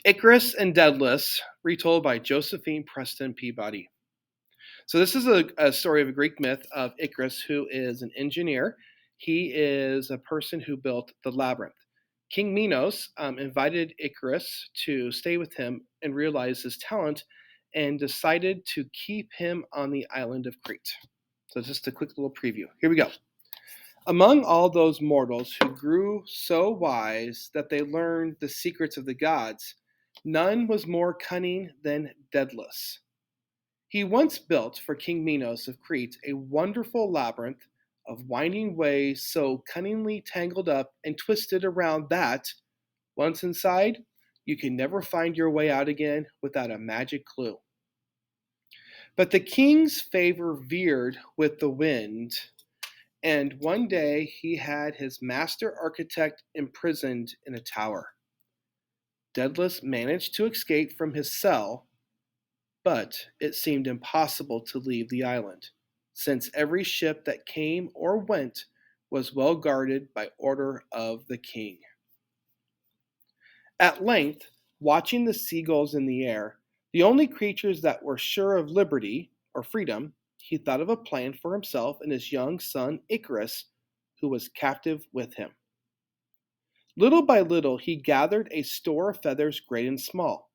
Icarus and Daedalus, retold by Josephine Preston Peabody. So, this is a story of a Greek myth of Icarus, who is an engineer. He is a person who built the labyrinth. King Minos invited Icarus to stay with him and realize his talent and decided to keep him on the island of Crete. So, just a quick little preview. Here we go. Among all those mortals who grew so wise that they learned the secrets of the gods, none was more cunning than Daedalus. He once built for King Minos of Crete a wonderful labyrinth of winding ways so cunningly tangled up and twisted around that, once inside, you can never find your way out again without a magic clue. But the king's favor veered with the wind, and one day he had his master architect imprisoned in a tower. Daedalus managed to escape from his cell, but it seemed impossible to leave the island, since every ship that came or went was well guarded by order of the king. At length, watching the seagulls in the air, the only creatures that were sure of liberty or freedom, he thought of a plan for himself and his young son Icarus, who was captive with him. Little by little, he gathered a store of feathers great and small.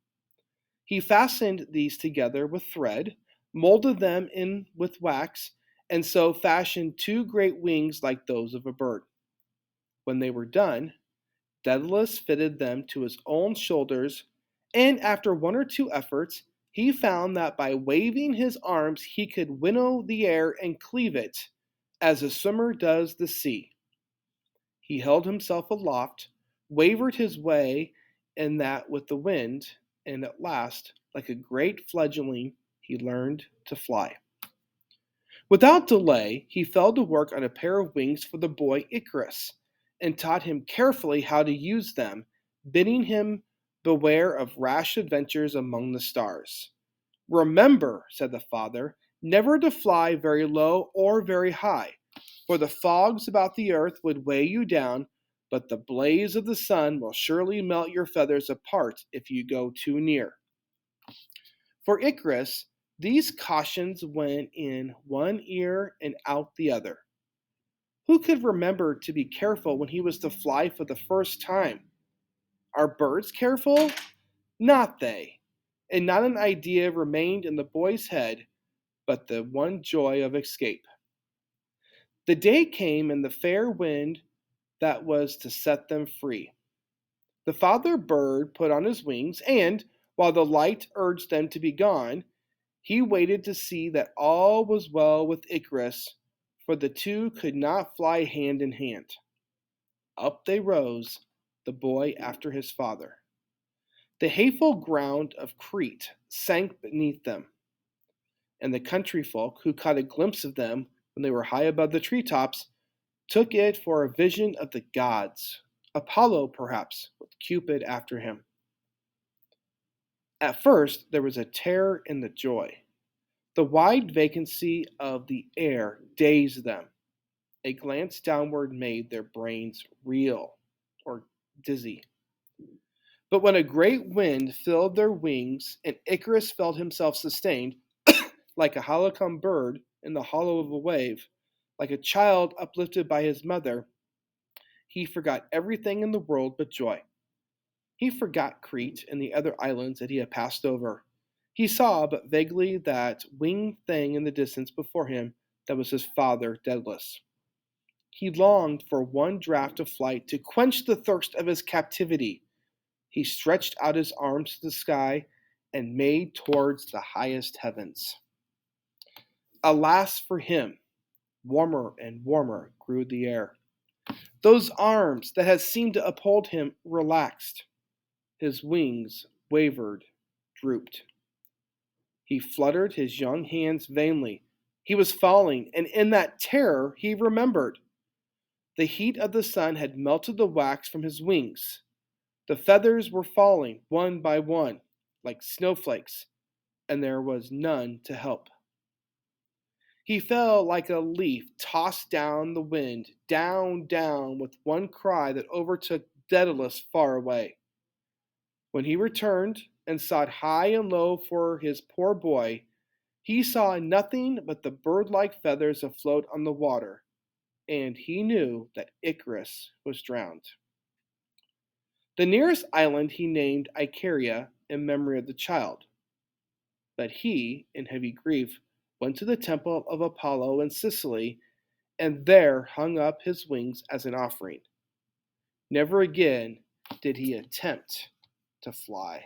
He fastened these together with thread, molded them in with wax, and so fashioned two great wings like those of a bird. When they were done, Daedalus fitted them to his own shoulders, and after one or two efforts, he found that by waving his arms he could winnow the air and cleave it, as a swimmer does the sea. He held himself aloft, wavered his way in that with the wind, and at last, like a great fledgling, he learned to fly. Without delay, he fell to work on a pair of wings for the boy Icarus, and taught him carefully how to use them, bidding him beware of rash adventures among the stars. "Remember," said the father, "never to fly very low or very high, for the fogs about the earth would weigh you down, but the blaze of the sun will surely melt your feathers apart if you go too near." For Icarus, these cautions went in one ear and out the other. Who could remember to be careful when he was to fly for the first time? Are birds careful? Not they. And not an idea remained in the boy's head but the one joy of escape. The day came and the fair wind that was to set them free. The father bird put on his wings, and, while the light urged them to be gone, he waited to see that all was well with Icarus, for the two could not fly hand in hand. Up they rose, the boy after his father. The hateful ground of Crete sank beneath them, and the country folk, who caught a glimpse of them when they were high above the treetops, took it for a vision of the gods, Apollo perhaps, with Cupid after him. At first there was a terror in the joy. The wide vacancy of the air dazed them. A glance downward made their brains reel or dizzy. But when a great wind filled their wings and Icarus felt himself sustained, like a halcyon bird in the hollow of a wave, like a child uplifted by his mother, he forgot everything in the world but joy. He forgot Crete and the other islands that he had passed over. He saw but vaguely that winged thing in the distance before him that was his father, Daedalus. He longed for one draught of flight to quench the thirst of his captivity. He stretched out his arms to the sky and made towards the highest heavens. Alas for him! Warmer and warmer grew the air. Those arms that had seemed to uphold him relaxed. His wings wavered, drooped. He fluttered his young hands vainly. He was falling, and in that terror he remembered. The heat of the sun had melted the wax from his wings. The feathers were falling one by one, like snowflakes, and there was none to help. He fell like a leaf tossed down the wind, down, down, with one cry that overtook Daedalus far away. When he returned and sought high and low for his poor boy, he saw nothing but the bird like feathers afloat on the water, and he knew that Icarus was drowned. The nearest island he named Icaria in memory of the child, but he, in heavy grief, went to the temple of Apollo in Sicily and there hung up his wings as an offering. Never again did he attempt to fly.